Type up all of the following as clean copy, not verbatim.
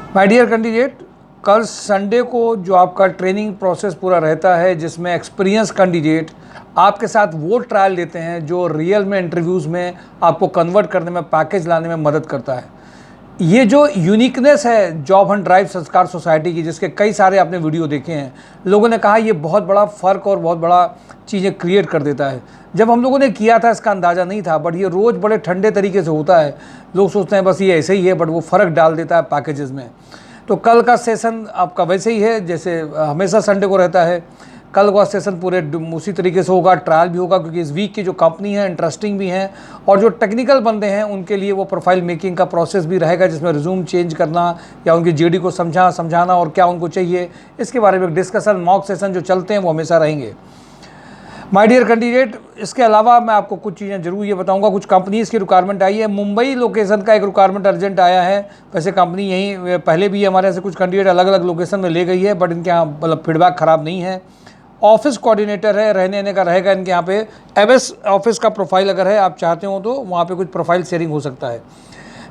My dear candidate, कल Sunday को जो आपका ट्रेनिंग प्रोसेस पूरा रहता है, जिसमें एक्सपीरियंस कैंडिडेट आपके साथ वो ट्रायल देते हैं जो रियल में इंटरव्यूज़ में आपको कन्वर्ट करने में, पैकेज लाने में मदद करता है। ये जो यूनिकनेस है जॉब हंट ड्राइव संस्कार सोसाइटी की, जिसके कई सारे आपने वीडियो देखे हैं, लोगों ने कहा ये बहुत बड़ा फ़र्क और बहुत बड़ा चीज़ें क्रिएट कर देता है। जब हम लोगों ने किया था इसका अंदाज़ा नहीं था, बट ये रोज़ बड़े ठंडे तरीके से होता है। लोग सोचते हैं बस ये ऐसे ही है, बट वो फ़र्क डाल देता है पैकेजेस में। तो कल का सेशन आपका वैसे ही है जैसे हमेशा संडे को रहता है। कल का सेशन पूरे उसी तरीके से होगा, ट्रायल भी होगा, क्योंकि इस वीक की जो कंपनी है इंटरेस्टिंग भी हैं, और जो टेक्निकल बंदे हैं उनके लिए वो प्रोफाइल मेकिंग का प्रोसेस भी रहेगा, जिसमें रिज्यूम चेंज करना या उनकी जेडी को समझाना और क्या उनको चाहिए, इसके बारे में डिस्कशन, मॉक सेशन जो चलते हैं वो हमेशा रहेंगे। माय डियर कैंडिडेट, इसके अलावा मैं आपको कुछ चीज़ें जरूर ये बताऊंगा। कुछ कंपनीज़ की रिक्वायरमेंट आई है। मुंबई लोकेशन का एक रिक्वायरमेंट अर्जेंट आया है। वैसे कंपनी यहीं पहले भी हमारे से कुछ कैंडिडेट अलग अलग लोकेशन में ले गई है, बट इनके यहाँ मतलब फीडबैक ख़राब नहीं है। ऑफिस कोऑर्डिनेटर है, रहने का रहेगा इनके यहाँ पे। एमएस ऑफिस का प्रोफाइल अगर है, आप चाहते हो तो वहाँ पे कुछ प्रोफाइल शेयरिंग हो सकता है।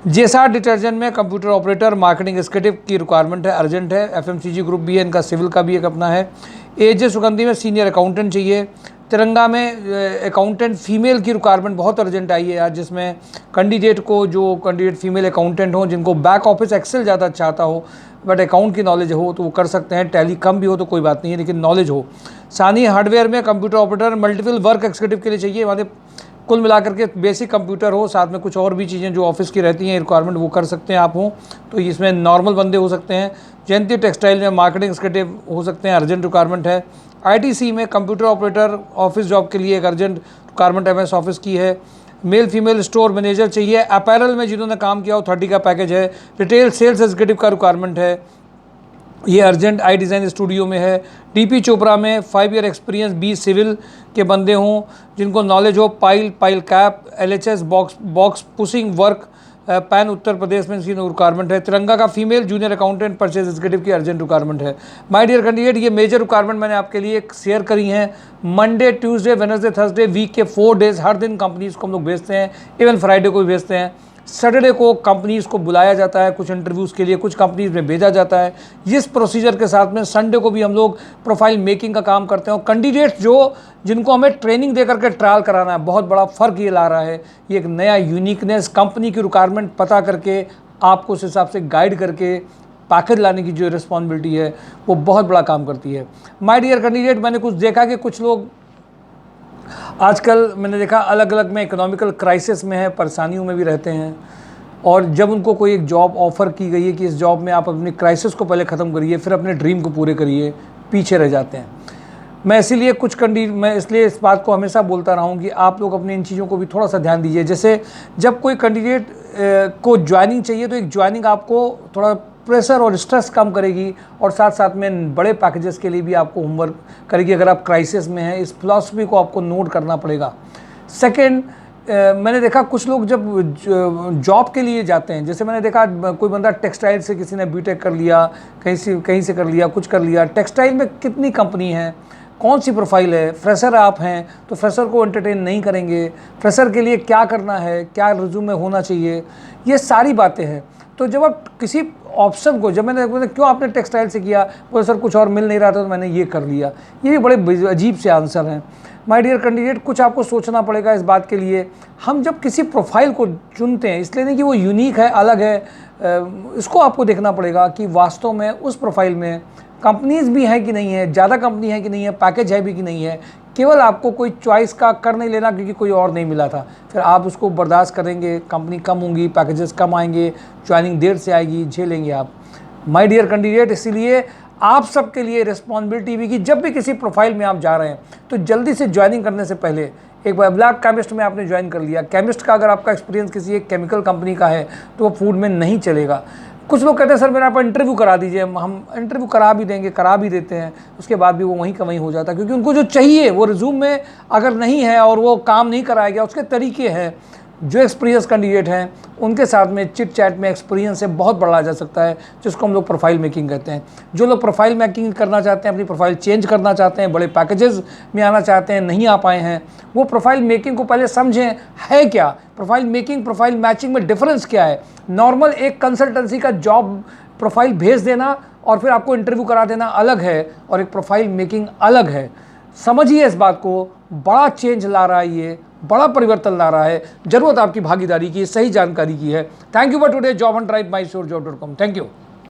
जेएसआर डिटर्जेंट में कंप्यूटर ऑपरेटर, मार्केटिंग एग्जीक्यूटिव की रिक्वायरमेंट है, अर्जेंट है। एफएमसीजी ग्रुप भी है, इनका सिविल का भी एक अपना है। एजे सुगंधी में सीनियर अकाउंटेंट चाहिए। तिरंगा में अकाउंटेंट फीमेल की रिक्वायरमेंट बहुत अर्जेंट आई है यार, जिसमें कैंडिडेट को, जो कैंडिडेट फीमेल अकाउंटेंट हो, जिनको बैक ऑफिस एक्सेल ज़्यादा अच्छा आता हो बट अकाउंट की नॉलेज हो तो वो कर सकते हैं। टैली कम भी हो तो कोई बात नहीं है, लेकिन नॉलेज हो। सानी हार्डवेयर में computer operator, multiple work executive के लिए चाहिए। मतलब कुल मिलाकर के बेसिक कंप्यूटर हो, साथ में कुछ और भी चीज़ें जो ऑफिस की रहती हैं रिक्वायरमेंट, वो कर सकते हैं आप हो तो इसमें नॉर्मल बंदे हो सकते हैं। जयंती टेक्सटाइल में मार्केटिंग एग्जीक्यूटिव हो सकते हैं, अर्जेंट रिक्वायरमेंट है। आईटीसी में कंप्यूटर ऑपरेटर ऑफिस जॉब के लिए एक अर्जेंट रिक्वायरमेंट एमएस ऑफिस की है। मेल फीमेल स्टोर मैनेजर चाहिए। अपैरल में जिन्होंने काम किया हो 30 का पैकेज है। रिटेल सेल्स एग्जीक्यूटिव का रिक्वायरमेंट है, ये अर्जेंट आई डिज़ाइन स्टूडियो में है। डीपी चोपड़ा में 5 ईयर एक्सपीरियंस, 20 सिविल के बंदे हों जिनको नॉलेज हो। Pile cap, LHS box pushing work, pan Uttar Pradesh में इसकी रिक्वायरमेंट है। तिरंगा का female junior accountant purchase executive की अर्जेंट रिक्वायरमेंट है। माय डियर कैंडिडेट, ये मेजर रिक्वायरमेंट मैंने आपके लिए शेयर करी हैं। Monday, Tuesday, Wednesday, Thursday, week के 4 डेज, हर दिन कंपनीज को हम लोग भेजते हैं, इवन फ्राइडे को भी भेजते हैं। सैटरडे को कंपनीज को बुलाया जाता है कुछ इंटरव्यूज़ के लिए, कुछ कंपनीज में भेजा जाता है। इस प्रोसीजर के साथ में संडे को भी हम लोग प्रोफाइल मेकिंग का काम करते हैं। और कैंडिडेट्स जिनको हमें ट्रेनिंग दे करके ट्रायल कराना है, बहुत बड़ा फ़र्क ये ला रहा है। ये एक नया यूनिकनेस, कंपनी की रिक्वायरमेंट पता करके आपको उस हिसाब से गाइड करके पैकेज लाने की जो रिस्पॉन्सिबिलिटी है, वो बहुत बड़ा काम करती है। माय डियर कैंडिडेट, मैंने कुछ देखा कि कुछ लोग आजकल, मैंने देखा अलग अलग में इकोनॉमिकल क्राइसिस में है, परेशानियों में भी रहते हैं, और जब उनको कोई एक जॉब ऑफ़र की गई है कि इस जॉब में आप अपनी क्राइसिस को पहले ख़त्म करिए, फिर अपने ड्रीम को पूरे करिए, पीछे रह जाते हैं। मैं इसलिए इस बात को हमेशा बोलता रहा हूँ कि आप लोग अपनी इन चीज़ों को भी थोड़ा सा ध्यान दीजिए। जैसे जब कोई कैंडिडेट को ज्वाइनिंग चाहिए, तो एक ज्वाइनिंग आपको थोड़ा प्रेशर और स्ट्रेस कम करेगी, और साथ साथ में बड़े पैकेजेस के लिए भी आपको होमवर्क करेगी। अगर आप क्राइसिस में हैं, इस फिलॉसफी को आपको नोट करना पड़ेगा। सेकेंड, मैंने देखा कुछ लोग जब जॉब के लिए जाते हैं, जैसे मैंने देखा कोई बंदा टेक्सटाइल से, किसी ने बीटेक कर लिया, कहीं से कर लिया, कुछ कर लिया। टेक्सटाइल में कितनी कंपनी है, कौन सी प्रोफाइल है, फ्रेशर आप हैं तो फ्रेशर को एंटरटेन नहीं करेंगे। फ्रेशर के लिए क्या करना है, क्या रिज्यूम में होना चाहिए, ये सारी बातें हैं। तो जब आप किसी ऑप्शन को, जब मैंने क्यों आपने टेक्सटाइल से किया, बोले सर कुछ और मिल नहीं रहा था तो मैंने ये कर लिया, ये भी बड़े अजीब से आंसर हैं। माय डियर कैंडिडेट, कुछ आपको सोचना पड़ेगा इस बात के लिए। हम जब किसी प्रोफाइल को चुनते हैं, इसलिए नहीं कि वो यूनिक है, अलग है, इसको आपको देखना पड़ेगा कि वास्तव में उस प्रोफाइल में कंपनीज़ भी हैं कि नहीं है, ज़्यादा कंपनी है कि नहीं है, पैकेज है भी कि नहीं है। केवल आपको कोई चॉइस का कर नहीं लेना क्योंकि कोई और नहीं मिला था, फिर आप उसको बर्दाश्त करेंगे। कंपनी कम होंगी, पैकेजेस कम आएंगे, ज्वाइनिंग देर से आएगी, झेलेंगे आप। माय डियर कैंडिडेट, इसीलिए आप सबके लिए रिस्पॉन्सिबिलिटी भी कि जब भी किसी प्रोफाइल में आप जा रहे हैं तो जल्दी से ज्वाइनिंग करने से पहले एक बार ब्लैक केमिस्ट में आपने ज्वाइन कर लिया। केमिस्ट का अगर आपका एक्सपीरियंस किसी एक केमिकल कंपनी का है तो वो फूड में नहीं चलेगा। कुछ लोग कहते हैं सर मेरा आप इंटरव्यू करा दीजिए, हम इंटरव्यू करा भी देंगे, करा भी देते हैं, उसके बाद भी वो वहीं का वहीं हो जाता है, क्योंकि उनको जो चाहिए वो रिज्यूम में अगर नहीं है और वो काम नहीं कराया गया, उसके तरीके हैं। जो एक्सपीरियंस कैंडिडेट हैं उनके साथ में चिट चैट में एक्सपीरियंस से बहुत बढ़ाया जा सकता है, जिसको हम लोग प्रोफाइल मेकिंग कहते हैं। जो लोग प्रोफाइल मेकिंग करना चाहते हैं, अपनी प्रोफाइल चेंज करना चाहते हैं, बड़े पैकेजेस में आना चाहते हैं, नहीं आ पाए हैं, वो प्रोफाइल मेकिंग को पहले समझें है क्या, प्रोफाइल मेकिंग प्रोफाइल मैचिंग में डिफरेंस क्या है। नॉर्मल एक कंसल्टेंसी का जॉब प्रोफाइल भेज देना और फिर आपको इंटरव्यू करा देना अलग है और एक प्रोफाइल मेकिंग अलग है। समझिए इस बात को, बड़ा चेंज ला रहा है, ये बड़ा परिवर्तन ला रहा है। जरूरत आपकी भागीदारी की, सही जानकारी की है। Thank you for today job on drive, mysurjob.com। Thank you.